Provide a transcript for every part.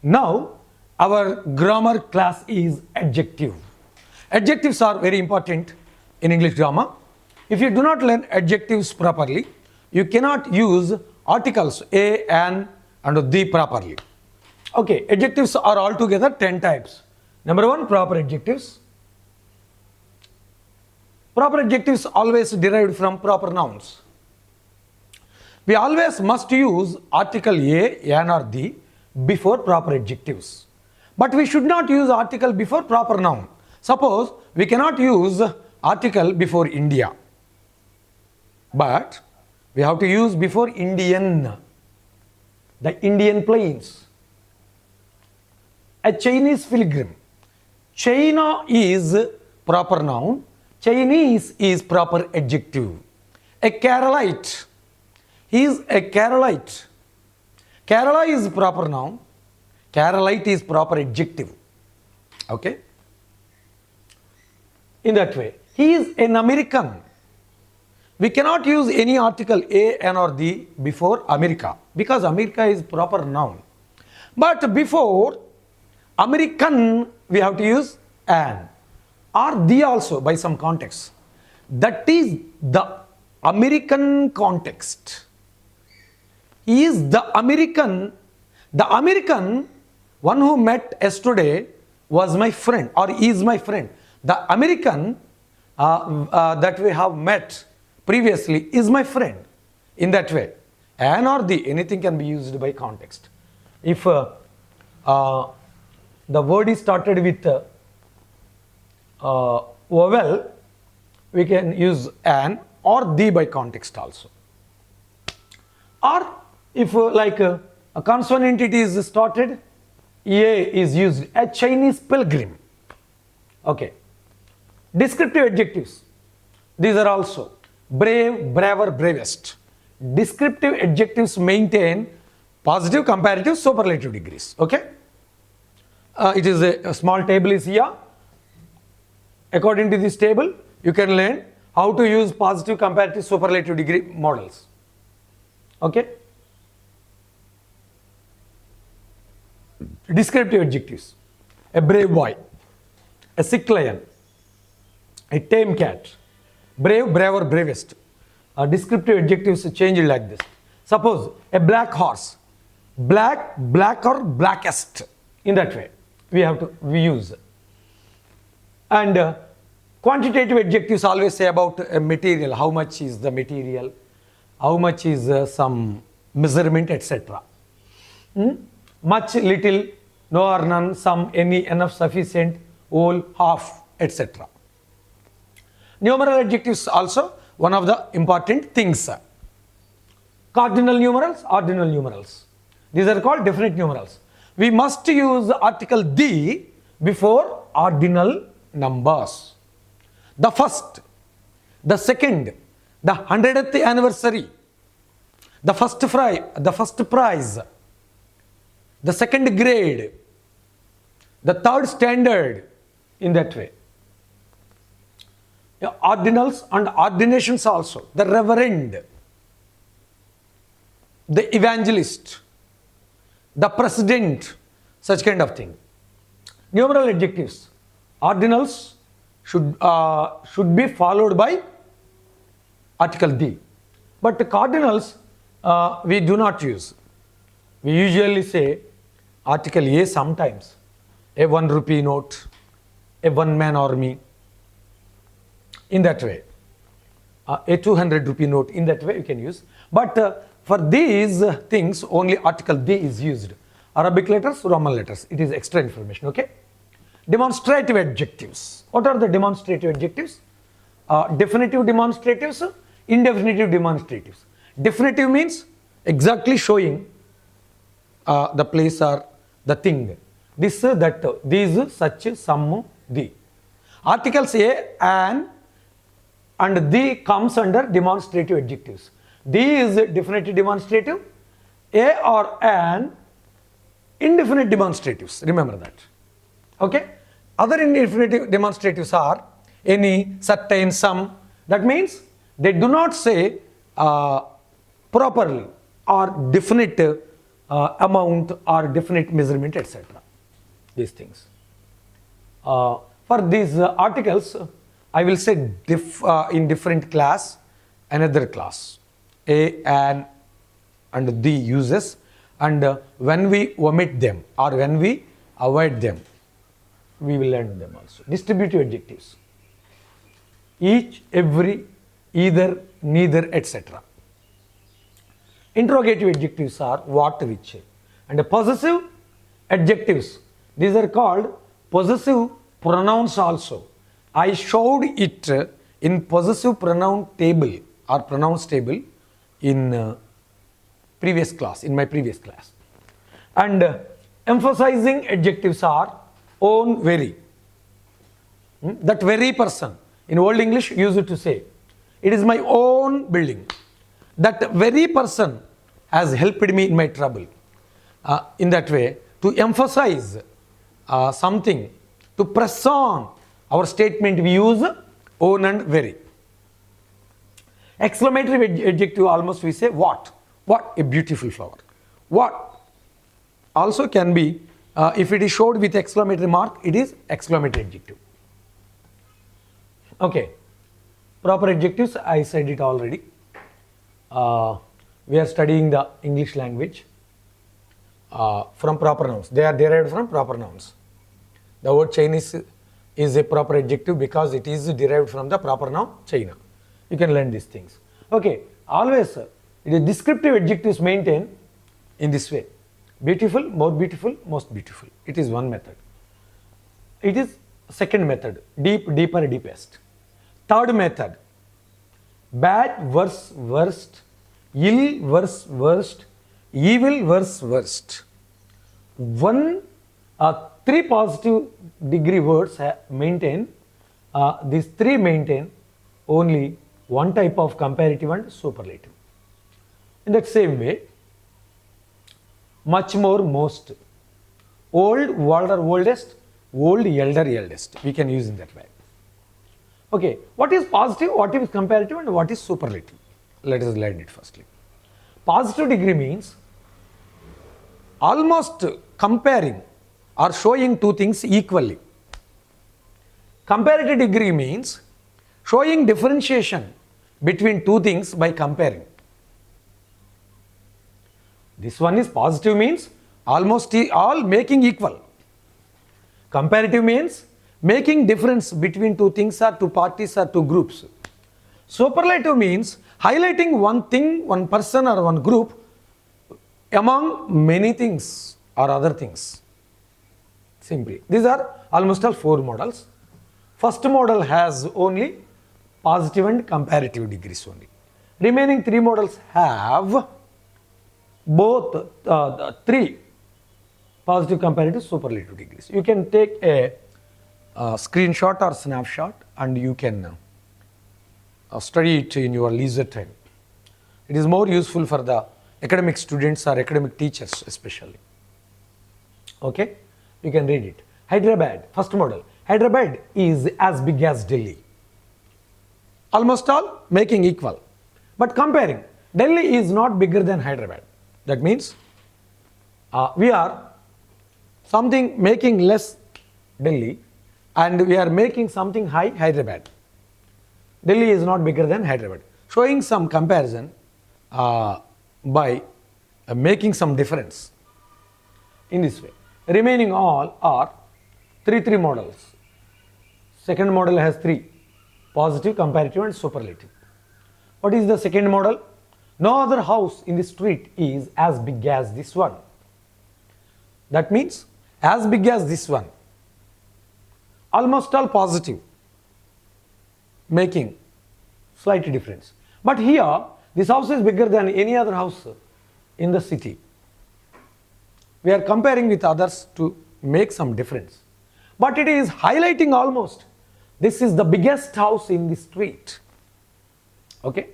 Now, our grammar class is adjective. Adjectives are very important in English grammar. If you do not learn adjectives properly, you cannot use articles a, an, and the properly. Okay, adjectives are altogether 10 types. Number 1, proper adjectives. Proper adjectives always derived from proper nouns. We always must use article a, an or the before proper adjectives. But we should not use article before proper noun. Suppose we cannot use article before India, but we have to use before Indian, the Indian plains. A Chinese pilgrim. China is proper noun. Chinese is proper adjective. A Keralite. He is a Keralite. Kerala is proper noun. Keralite is proper adjective. Okay? In that way. He is an American. We cannot use any article a, an or the before America because America is proper noun. But before American we have to use an or the also by some context. That is the American context. He is the American. The American, one who met yesterday, was my friend or is my friend. The American that we have met previously is my friend. In that way, an or the, anything can be used by context. If the word is started with vowel, we can use an or the by context also. Or if like a consonant it is started, a is used. A Chinese pilgrim. Okay. Descriptive adjectives. These are also brave, braver, bravest. Descriptive adjectives maintain positive, comparative, superlative degrees. Okay. It is a small table is here. According to this table, you can learn how to use positive, comparative, superlative degree models. Okay. Descriptive adjectives. A brave boy, a sick lion, a tame cat. Brave, braver, bravest. Descriptive adjectives changed like this. Suppose a black horse. Black, blacker, blackest. In that way we use. And quantitative adjectives always say about a material. How much is the material? How much is some measurement, etc. Much, little, no or none, some, any, enough, sufficient, whole, half, etc. Numeral adjectives also one of the important things. Cardinal numerals, ordinal numerals. These are called definite numerals. We must use article the before ordinal numbers. The first, the second, the 100th anniversary, the first prize, the second grade, the third standard, in that way. Ordinals and ordinations also. The reverend, the evangelist, the president, such kind of thing. Numeral adjectives. Ordinals should be followed by article the. But cardinals we do not use. We usually say article a sometimes. A 1 rupee note, a 1-man army. In that way. A 200 rupee note, in that way you can use. But for these things only article the is used. Arabic letters, Roman letters. It is extra information. Okay. Demonstrative adjectives. What are the demonstrative adjectives? Definitive demonstratives, indefinitive demonstratives. Definitive means exactly showing the place or the thing. This, that, these, such, some, the. Articles a, an, and the comes under demonstrative adjectives. The is definitive demonstrative, a or an indefinite demonstratives. Remember that. Okay. Other indefinite demonstratives are any, certain, some. That means they do not say properly or definite amount or definite measurement, etc. These things. For these articles, I will say in different class, another class, A, an, and the uses, and when we omit them or when we avoid them, we will learn them also. Distributive adjectives: each, every, either, neither, etc. Interrogative adjectives are what, which, and possessive adjectives, these are called possessive pronouns also. I showed it in possessive pronoun table or pronouns table in previous class, in my previous class. And emphasizing adjectives are own, very. That very person, in Old English used to say, it is my own building. That very person has helped me in my trouble. In that way, to emphasize something, to press on our statement, we use own and very. Exclamatory adjective, almost we say what. What a beautiful flower. What also can be, if it is showed with exclamatory mark, it is exclamatory adjective. Okay, proper adjectives, I said it already. We are studying the English language from proper nouns. They are derived from proper nouns. The word Chinese is a proper adjective because it is derived from the proper noun China. You can learn these things. Okay, always the descriptive adjectives maintain in this way: beautiful, more beautiful, most beautiful. It is one method. It is second method: deep, deeper, deepest. Third method: bad, worse, worst, ill, worse, worst, evil, worse, worst. Three positive degree words maintain, these three maintain only one type of comparative and superlative. In that same way, much more, most, old, older, oldest, old, elder, eldest. We can use in that way. Okay, what is positive, what is comparative, and what is superlative? Let us learn it firstly. Positive degree means almost comparing or showing two things equally. Comparative degree means showing differentiation between two things by comparing. This one is positive, means almost all making equal. Comparative means making difference between two things or two parties or two groups. Superlative means highlighting one thing, one person or one group among many things or other things. Simply, these are almost all four models. First model has only positive and comparative degrees only. Remaining three models have both three positive, comparative, superlative degrees. You can take a screenshot or snapshot and you can study it in your leisure time. It is more useful for the academic students or academic teachers especially. Okay, you can read it. Hyderabad, first model. Hyderabad is as big as Delhi. Almost all making equal. But comparing, Delhi is not bigger than Hyderabad. That means we are something making less Delhi and we are making something high Hyderabad. Delhi is not bigger than Hyderabad. Showing some comparison by making some difference in this way. Remaining all are three models. Second model has three: positive, comparative and superlative. What is the second model? No other house in the street is as big as this one. That means as big as this one. Almost all positive, making slight difference. But here, this house is bigger than any other house in the city. We are comparing with others to make some difference. But it is highlighting almost, this is the biggest house in the street. Okay?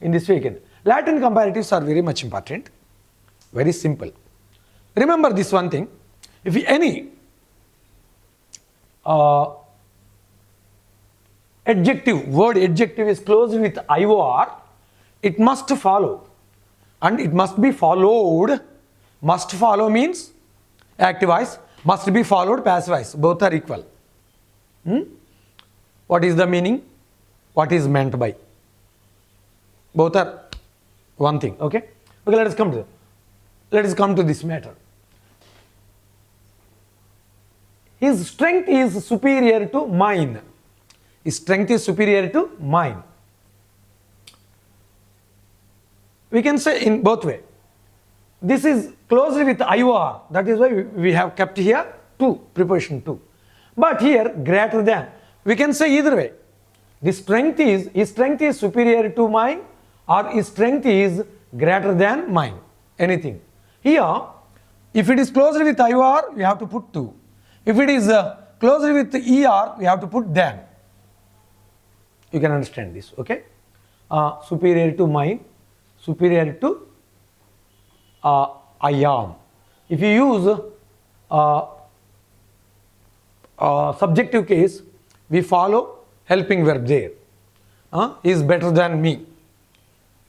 In this way again. Latin comparatives are very much important. Very simple. Remember this one thing. If any word adjective is closed with IOR, it must follow and it must be followed Must follow means active voice. Must be followed passive voice. Both are equal. What is the meaning? What is meant by? Both are one thing. Okay. Okay. Let us come to this matter. His strength is superior to mine. His strength is superior to mine. We can say in both way. This is closely with IOR. That is why we have kept here to, preposition to. But here greater than. We can say either way. His strength is superior to mine, or his strength is greater than mine. Anything. Here, if it is closely with IOR, we have to put to. If it is closely with ER, we have to put than. You can understand this, okay? Superior to mine, superior to I am. If you use subjective case, we follow helping verb there. Is better than me.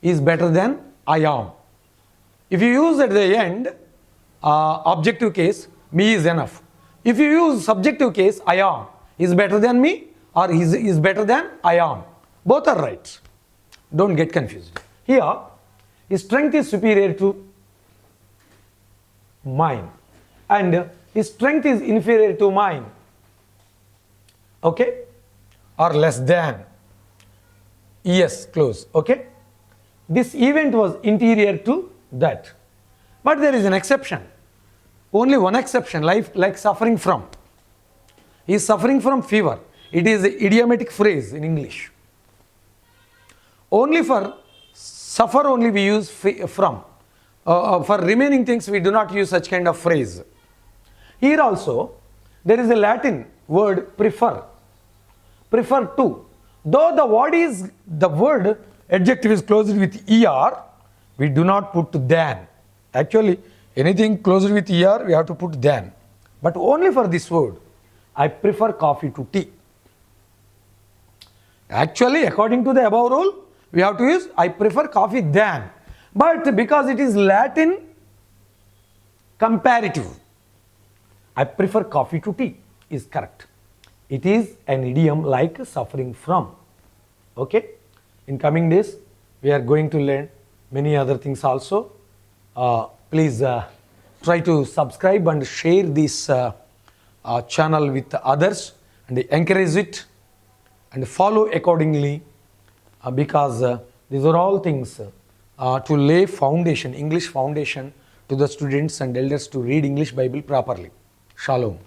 Is better than I am. If you use at the end objective case, me is enough. If you use subjective case, I am, is better than me or is better than I am. Both are right. Don't get confused. Here, his strength is superior to mine and his strength is inferior to mine. Okay? Or less than. Yes, close. Okay? This event was interior to that. But there is an exception. Only one exception, like suffering from. He is suffering from fever. It is an idiomatic phrase in English. Only for suffer only we use from. For remaining things we do not use such kind of phrase. Here also there is a Latin word prefer. Prefer to. Though the word adjective is closed with er, we do not put than. Actually, anything closed with er, we have to put than. But only for this word, I prefer coffee to tea. Actually, according to the above rule, we have to use I prefer coffee than. But because it is Latin comparative, I prefer coffee to tea is correct. It is an idiom like suffering from. Okay? In coming days, we are going to learn many other things also. Please try to subscribe and share this channel with others and encourage it and follow accordingly because these are all things to lay foundation, English foundation to the students and elders to read English Bible properly. Shalom.